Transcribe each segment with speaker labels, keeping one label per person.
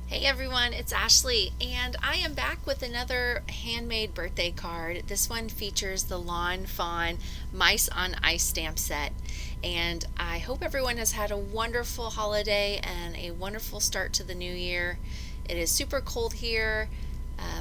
Speaker 1: Hey everyone, it's Ashley, and I am back with another handmade birthday card. This one features the Lawn Fawn Mice on Ice stamp set, and I hope everyone has had a wonderful holiday and a wonderful start to the new year. It is super cold here.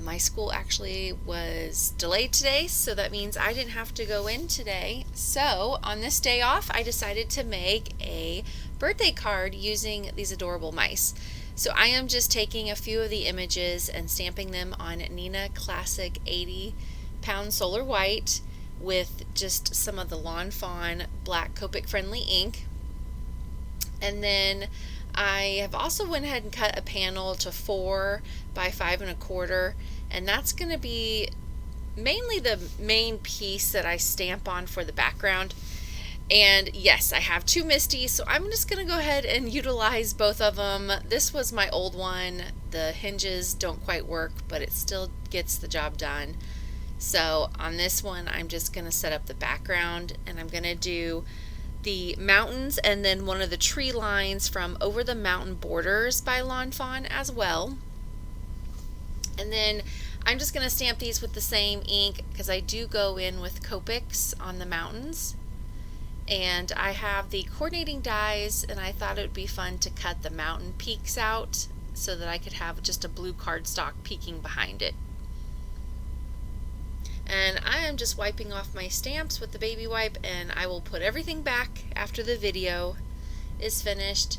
Speaker 1: My school actually was delayed today, so that means I didn't have to go in today. So, on this day off, I decided to make a birthday card using these adorable mice. So I am just taking a few of the images and stamping them on Nina Classic 80-pound Solar White with just some of the Lawn Fawn Black Copic Friendly ink. And then I have also went ahead and cut a panel to 4 by 5 1/4, and that's going to be mainly the main piece that I stamp on for the background. And yes, I have two Misties, so I'm just going to go ahead and utilize both of them. This was my old one. The hinges don't quite work, but it still gets the job done. So on this one, I'm just going to set up the background, and I'm going to do the mountains and then one of the tree lines from Over the Mountain Borders by Lawn Fawn as well. And then I'm just going to stamp these with the same ink because I do go in with Copics on the mountains. And I have the coordinating dies, and I thought it would be fun to cut the mountain peaks out so that I could have just a blue cardstock peeking behind it. And I am just wiping off my stamps with the baby wipe, and I will put everything back after the video is finished.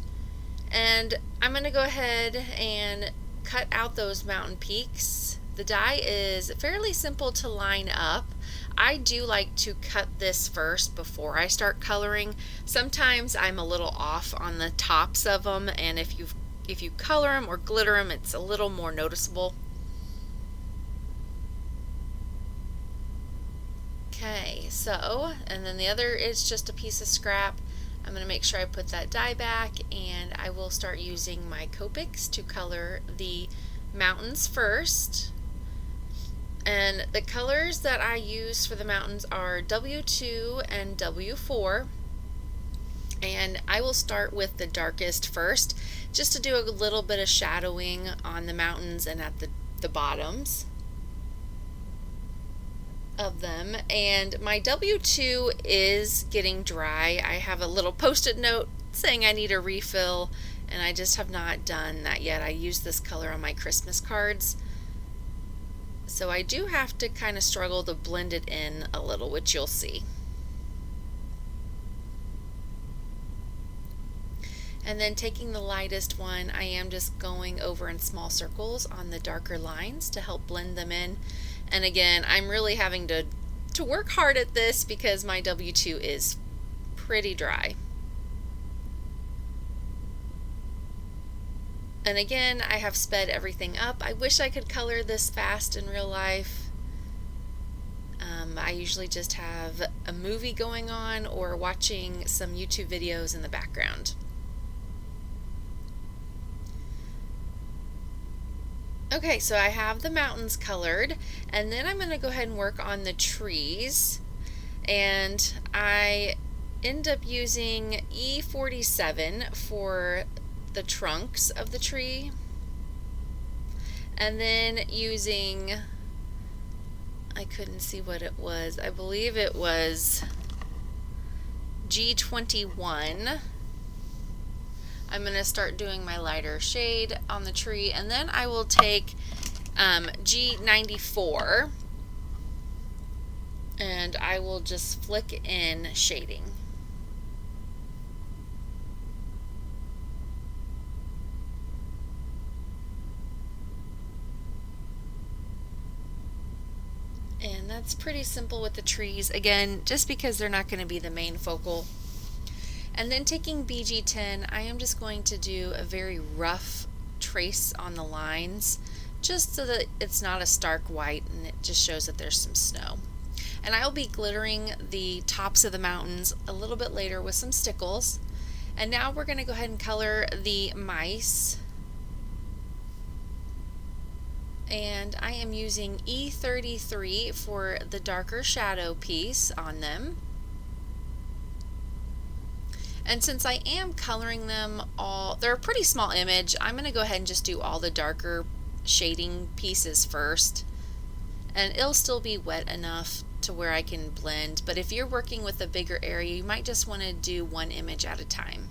Speaker 1: And I'm going to go ahead and cut out those mountain peaks. The die is fairly simple to line up. I do like to cut this first before I start coloring. Sometimes I'm a little off on the tops of them, and if you color them or glitter them, it's a little more noticeable. Okay, so, and then the other is just a piece of scrap. I'm going to make sure I put that die back, and I will start using my Copics to color the mountains first. And the colors that I use for the mountains are W2 and W4. And I will start with the darkest first, just to do a little bit of shadowing on the mountains and at the bottoms of them. And my W2 is getting dry. I have a little post-it note saying I need a refill, and I just have not done that yet. I use this color on my Christmas cards. So I do have to kind of struggle to blend it in a little, which you'll see. And then taking the lightest one, I am just going over in small circles on the darker lines to help blend them in. And again, I'm really having to work hard at this because my W2 is pretty dry. And again, I have sped everything up. I wish I could color this fast in real life. I usually just have a movie going on or watching some YouTube videos in the background. Okay, so I have the mountains colored, and then I'm going to go ahead and work on the trees. And I end up using E47 for the trunks of the tree, and then using, I couldn't see what it was, I believe it was G21. I'm going to start doing my lighter shade on the tree, and then I will take G94 and I will just flick in shading. And that's pretty simple with the trees, again, just because they're not going to be the main focal. And then taking BG10, I am just going to do a very rough trace on the lines, just so that it's not a stark white and it just shows that there's some snow. And I'll be glittering the tops of the mountains a little bit later with some stickles. And now we're going to go ahead and color the mice. And I am using E33 for the darker shadow piece on them. And since I am coloring them all, they're a pretty small image, I'm going to go ahead and just do all the darker shading pieces first. And it'll still be wet enough to where I can blend, but if you're working with a bigger area, you might just want to do one image at a time.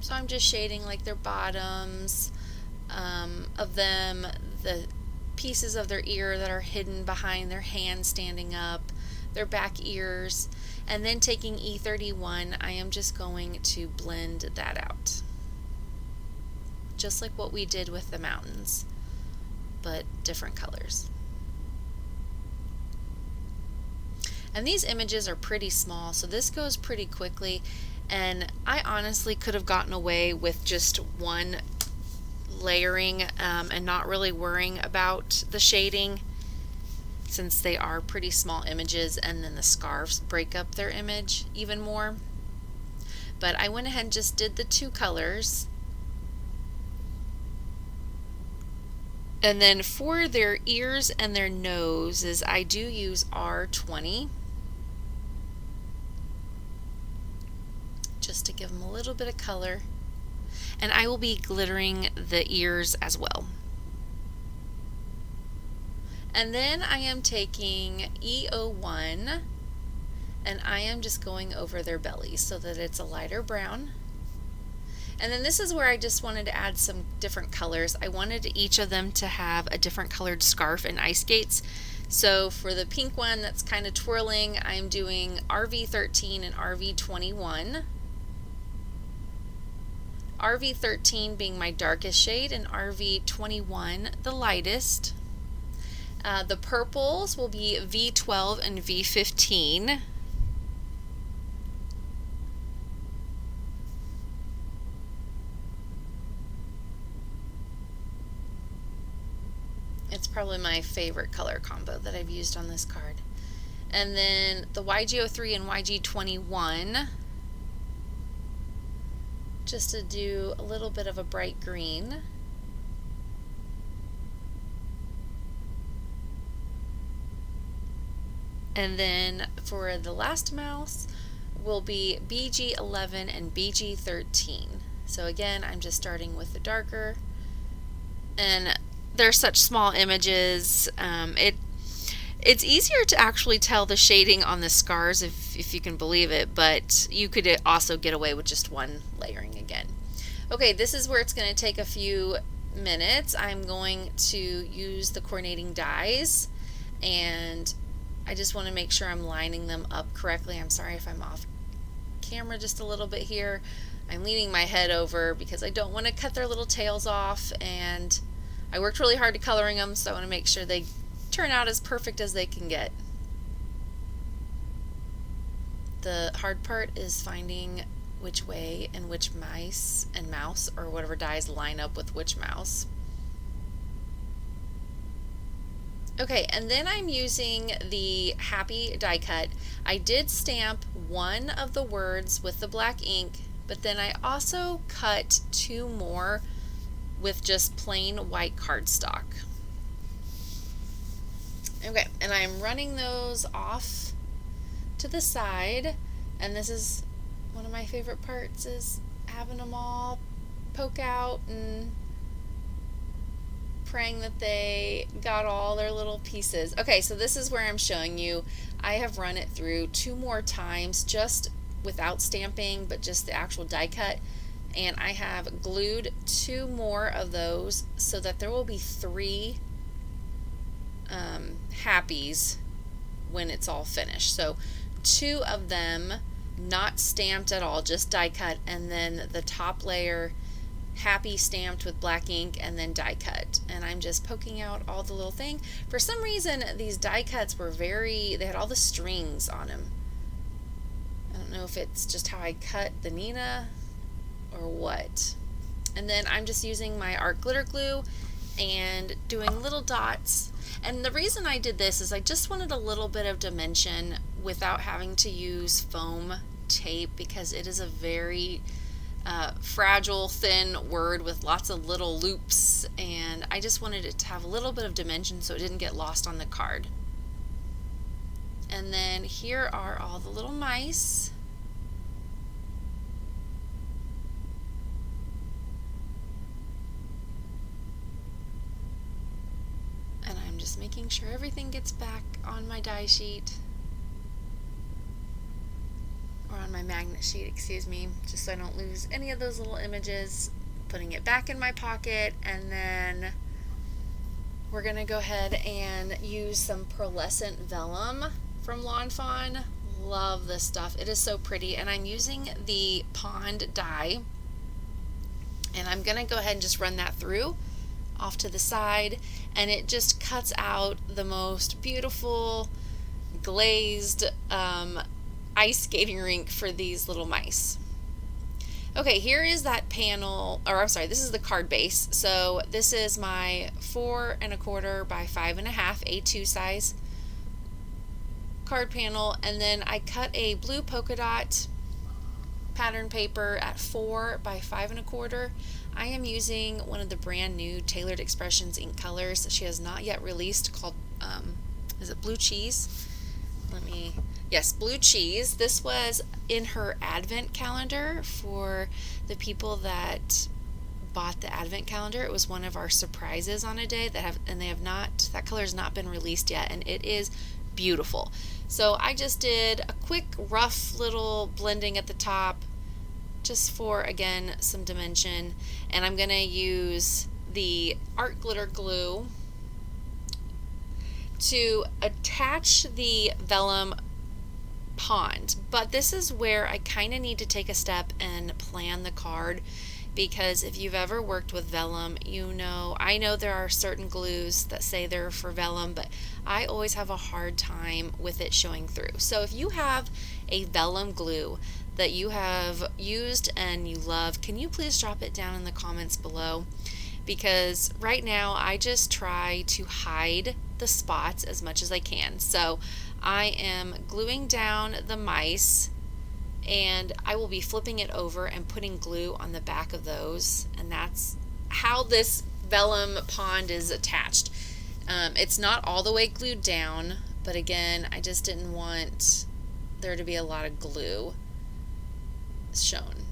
Speaker 1: So I'm just shading like their bottoms of them, the pieces of their ear that are hidden behind their hand standing up, their back ears, and then taking E31, I am just going to blend that out. Just like what we did with the mountains, but different colors. And these images are pretty small, so this goes pretty quickly, and I honestly could have gotten away with just one layering and not really worrying about the shading, since they are pretty small images, and then the scarves break up their image even more. But I went ahead and just did the two colors. And then for their ears and their noses, I do use R20 just to give them a little bit of color. And I will be glittering the ears as well. And then I am taking E01 and I am just going over their bellies so that it's a lighter brown. And then this is where I just wanted to add some different colors. I wanted each of them to have a different colored scarf and ice skates. So for the pink one that's kind of twirling, I'm doing RV13 and RV21. RV13 being my darkest shade and RV21 the lightest. The purples will be V12 and V15. It's probably my favorite color combo that I've used on this card. And then the YG03 and YG21, just to do a little bit of a bright green. And then for the last mouse will be BG11 and BG13. So again, I'm just starting with the darker, and they're such small images. It's easier to actually tell the shading on the scars if you can believe it, but you could also get away with just one layering again. Okay, this is where it's going to take a few minutes. I'm going to use the coordinating dies, and I just want to make sure I'm lining them up correctly. I'm sorry if I'm off camera just a little bit here. I'm leaning my head over because I don't want to cut their little tails off, and I worked really hard at coloring them, so I want to make sure they turn out as perfect as they can get. The hard part is finding which way and which mice and mouse or whatever dies line up with which mouse. Okay, and then I'm using the Happy die cut. I did stamp one of the words with the black ink, but then I also cut two more with just plain white cardstock. Okay, and I'm running those off to the side, and this is one of my favorite parts, is having them all poke out and praying that they got all their little pieces. Okay, so this is where I'm showing you. I have run it through two more times, just without stamping, but just the actual die cut, and I have glued two more of those so that there will be three happies when it's all finished. So two of them not stamped at all, just die cut, and then the top layer happy stamped with black ink and then die cut. And I'm just poking out all the little thing. For some reason these die cuts were they had all the strings on them. I don't know if it's just how I cut the Nina or what. And then I'm just using my art glitter glue and doing little dots. And the reason I did this is I just wanted a little bit of dimension without having to use foam tape, because it is a very fragile, thin word with lots of little loops, and I just wanted it to have a little bit of dimension so it didn't get lost on the card. And then here are all the little mice. And I'm just making sure everything gets back on my die sheet. Or on my magnet sheet, excuse me, just so I don't lose any of those little images. Putting it back in my pocket, and then we're gonna go ahead and use some pearlescent vellum from Lawn Fawn. Love this stuff. It is so pretty, and I'm using the pond die, and I'm gonna go ahead and just run that through off to the side, and it just cuts out the most beautiful glazed ice skating rink for these little mice. Okay, here is that panel, or I'm sorry, this is the card base. So this is my 4 1/4 by 5 1/2 A2 size card panel, and then I cut a blue polka dot pattern paper at 4 by 5 1/4. I am using one of the brand new Tailored Expressions ink colors that she has not yet released called, is it Blue Cheese? Yes, Blue Cheese. This was in her advent calendar for the people that bought the advent calendar. It was one of our surprises on a day that color has not been released yet, and it is beautiful. So I just did a quick rough little blending at the top just for, again, some dimension, and I'm going to use the art glitter glue to attach the vellum pond. But this is where I kind of need to take a step and plan the card, because if you've ever worked with vellum, I know there are certain glues that say they're for vellum, but I always have a hard time with it showing through. So if you have a vellum glue that you have used and you love, can you please drop it down in the comments below? Because right now I just try to hide the spots as much as I can. So I am gluing down the mice, and I will be flipping it over and putting glue on the back of those, and that's how this vellum pond is attached. It's not all the way glued down, but again, I just didn't want there to be a lot of glue shown.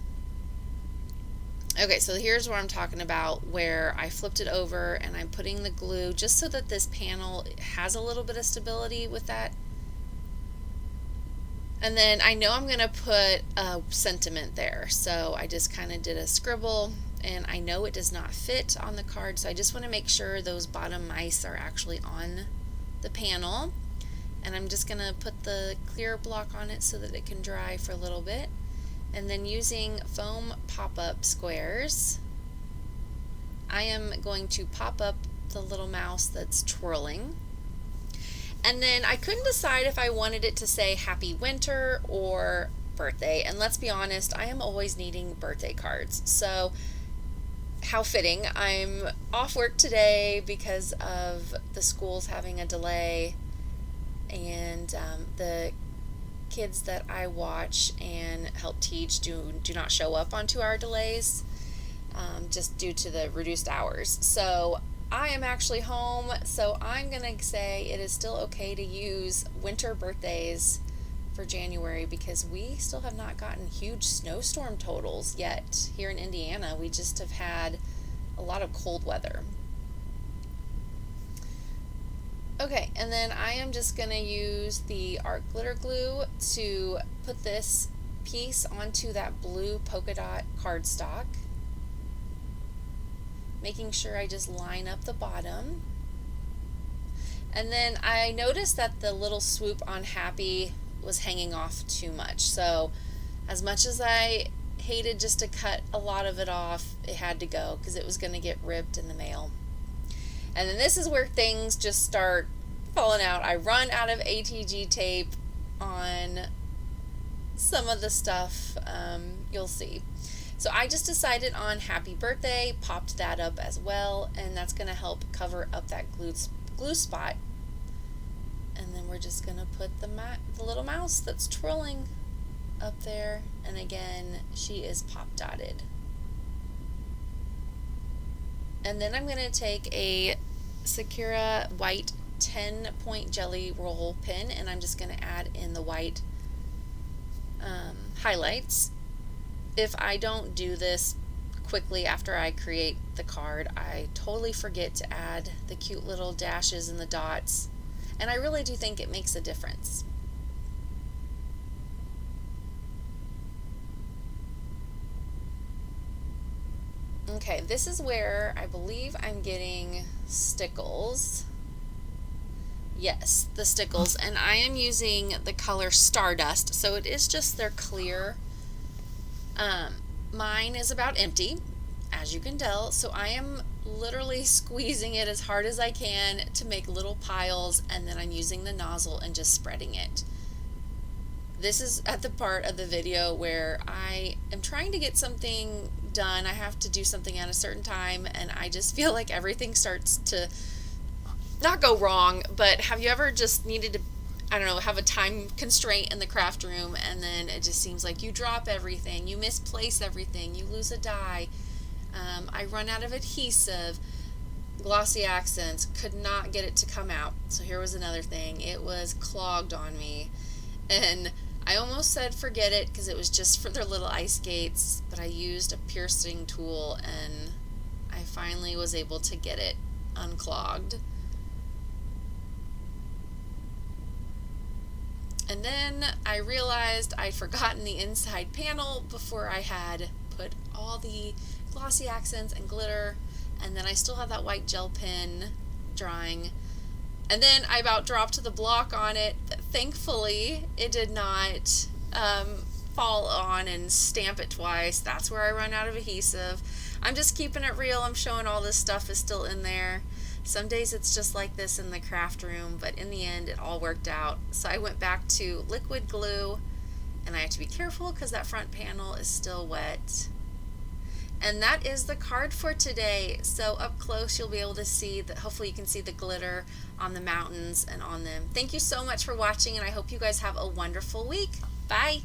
Speaker 1: Okay, so here's where I'm talking about, where I flipped it over and I'm putting the glue just so that this panel has a little bit of stability with that. And then I know I'm going to put a sentiment there, so I just kind of did a scribble, and I know it does not fit on the card, so I just want to make sure those bottom mice are actually on the panel. And I'm just going to put the clear block on it so that it can dry for a little bit. And then using foam pop-up squares, I am going to pop up the little mouse that's twirling. And then I couldn't decide if I wanted it to say Happy Winter or birthday. And let's be honest, I am always needing birthday cards. So how fitting. I'm off work today because of the schools having a delay, and the kids that I watch and help teach do not show up on 2-hour delays, just due to the reduced hours. So I am actually home, so I'm gonna say it is still okay to use winter birthdays for January, because we still have not gotten huge snowstorm totals yet here in Indiana. We just have had a lot of cold weather. Okay, and then I am just going to use the art glitter glue to put this piece onto that blue polka dot cardstock, making sure I just line up the bottom. And then I noticed that the little swoop on Happy was hanging off too much. So as much as I hated just to cut a lot of it off, it had to go because it was going to get ripped in the mail. And then this is where things just start falling out. I run out of ATG tape on some of the stuff, you'll see. So I just decided on Happy Birthday, popped that up as well, and that's going to help cover up that glue spot. And then we're just going to put the little mouse that's twirling up there, and again, she is pop dotted. And then I'm going to take a Sakura white 10-point jelly roll pen, and I'm just going to add in the white highlights. If I don't do this quickly after I create the card, I totally forget to add the cute little dashes and the dots, and I really do think it makes a difference. Okay, this is where I believe I'm getting stickles. Yes, the stickles, and I am using the color Stardust, so it is just their clear. Mine is about empty, as you can tell, so I am literally squeezing it as hard as I can to make little piles, and then I'm using the nozzle and just spreading it. This is at the part of the video where I am trying to get something done. I have to do something at a certain time, and I just feel like everything starts to not go wrong, but have you ever just needed to, I don't know, have a time constraint in the craft room, and then it just seems like you drop everything, you misplace everything, you lose a die. I run out of adhesive, glossy accents, could not get it to come out. So here was another thing. It was clogged on me, and I almost said forget it because it was just for their little ice skates, but I used a piercing tool and I finally was able to get it unclogged. And then I realized I'd forgotten the inside panel before I had put all the glossy accents and glitter, and then I still had that white gel pen drying, and then I about dropped the block on it, but thankfully it did not fall on and stamp it twice. That's where I run out of adhesive. I'm just keeping it real. I'm showing all this stuff is still in there. Some days it's just like this in the craft room, but in the end it all worked out. So I went back to liquid glue, and I have to be careful because that front panel is still wet. And that is the card for today. So up close you'll be able to see that. Hopefully you can see the glitter on the mountains and on them. Thank you so much for watching, and I hope you guys have a wonderful week. Bye.